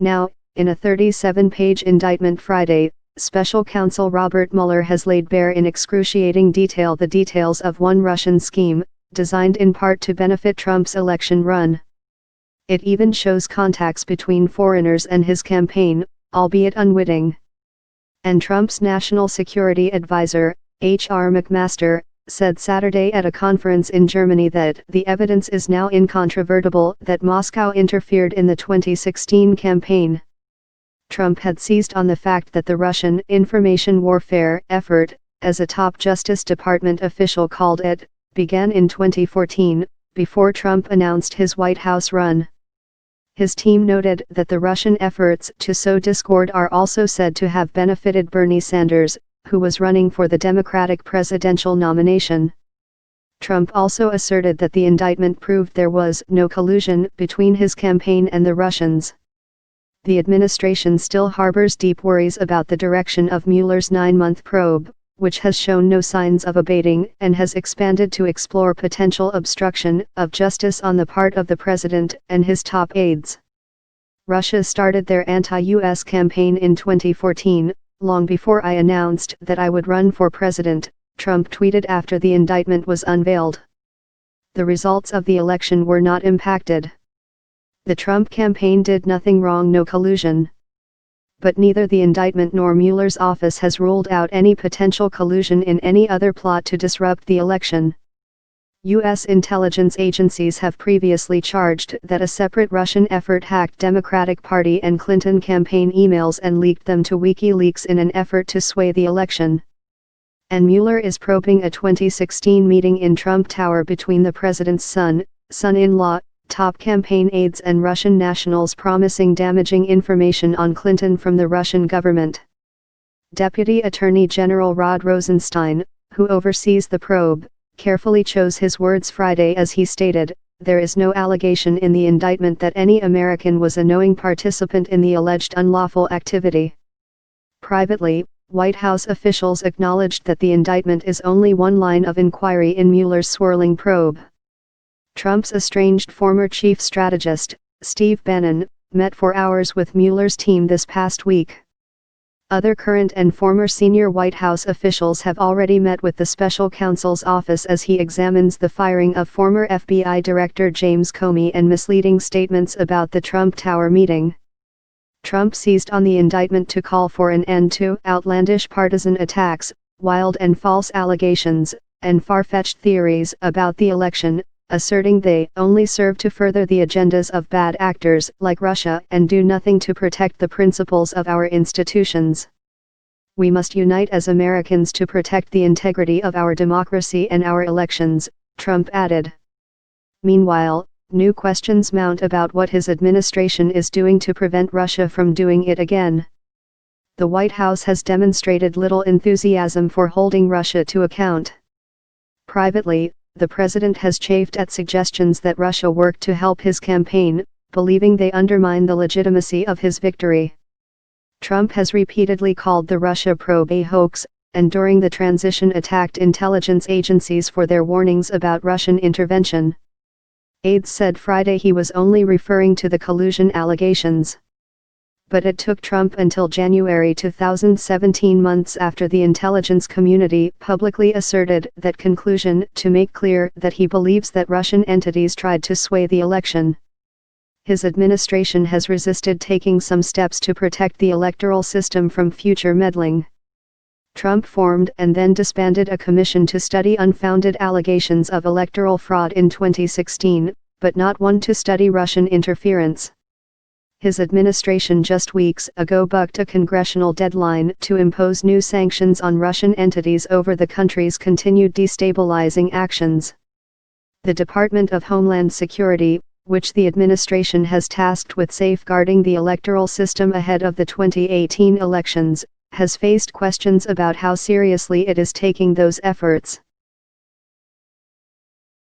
Now, in a 37-page indictment Friday, special counsel Robert Muller has laid bare in excruciating detail the details of one Russian scheme, designed in part to benefit Trump's election run. It even shows contacts between foreigners and his campaign, albeit unwitting. And Trump's national security advisor, H.R. McMaster, said Saturday at a conference in Germany that the evidence is now incontrovertible that Moscow interfered in the 2016 campaign. Trump had seized on the fact that the Russian information warfare effort, as a top Justice Department official called it, began in 2014, before Trump announced his White House run. His team noted that the Russian efforts to sow discord are also said to have benefited Bernie Sanders, who was running for the Democratic presidential nomination. Trump also asserted that the indictment proved there was no collusion between his campaign and the Russians. The administration still harbors deep worries about the direction of Mueller's 9-month probe, which has shown no signs of abating and has expanded to explore potential obstruction of justice on the part of the president and his top aides. Russia started their anti-US campaign in 2014, long before I announced that I would run for president, Trump tweeted after the indictment was unveiled. The results of the election were not impacted. The Trump campaign did nothing wrong, no collusion. But neither the indictment nor Mueller's office has ruled out any potential collusion in any other plot to disrupt the election. U.S. intelligence agencies have previously charged that a separate Russian effort hacked Democratic Party and Clinton campaign emails and leaked them to WikiLeaks in an effort to sway the election. And Mueller is probing a 2016 meeting in Trump Tower between the president's son-in-law, top campaign aides and Russian nationals promising damaging information on Clinton from the Russian government. Deputy Attorney General Rod Rosenstein, who oversees the probe, carefully chose his words Friday as he stated, "There is no allegation in the indictment that any American was a knowing participant in the alleged unlawful activity." Privately, White House officials acknowledged that the indictment is only one line of inquiry in Mueller's swirling probe. Trump's estranged former chief strategist, Steve Bannon, met for hours with Mueller's team this past week. Other current and former senior White House officials have already met with the special counsel's office as he examines the firing of former FBI Director James Comey and misleading statements about the Trump Tower meeting. Trump seized on the indictment to call for an end to outlandish partisan attacks, wild and false allegations, and far-fetched theories about the election, asserting they only serve to further the agendas of bad actors like Russia and do nothing to protect the principles of our institutions. We must unite as Americans to protect the integrity of our democracy and our elections, Trump added. Meanwhile, new questions mount about what his administration is doing to prevent Russia from doing it again. The White House has demonstrated little enthusiasm for holding Russia to account. Privately, the president has chafed at suggestions that Russia worked to help his campaign, believing they undermine the legitimacy of his victory. Trump has repeatedly called the Russia probe a hoax, and during the transition attacked intelligence agencies for their warnings about Russian intervention. Aides said Friday he was only referring to the collusion allegations. But it took Trump until January 2017, months after the intelligence community publicly asserted that conclusion, to make clear that he believes that Russian entities tried to sway the election. His administration has resisted taking some steps to protect the electoral system from future meddling. Trump formed and then disbanded a commission to study unfounded allegations of electoral fraud in 2016, but not one to study Russian interference. His administration just weeks ago bucked a congressional deadline to impose new sanctions on Russian entities over the country's continued destabilizing actions. The Department of Homeland Security, which the administration has tasked with safeguarding the electoral system ahead of the 2018 elections, has faced questions about how seriously it is taking those efforts.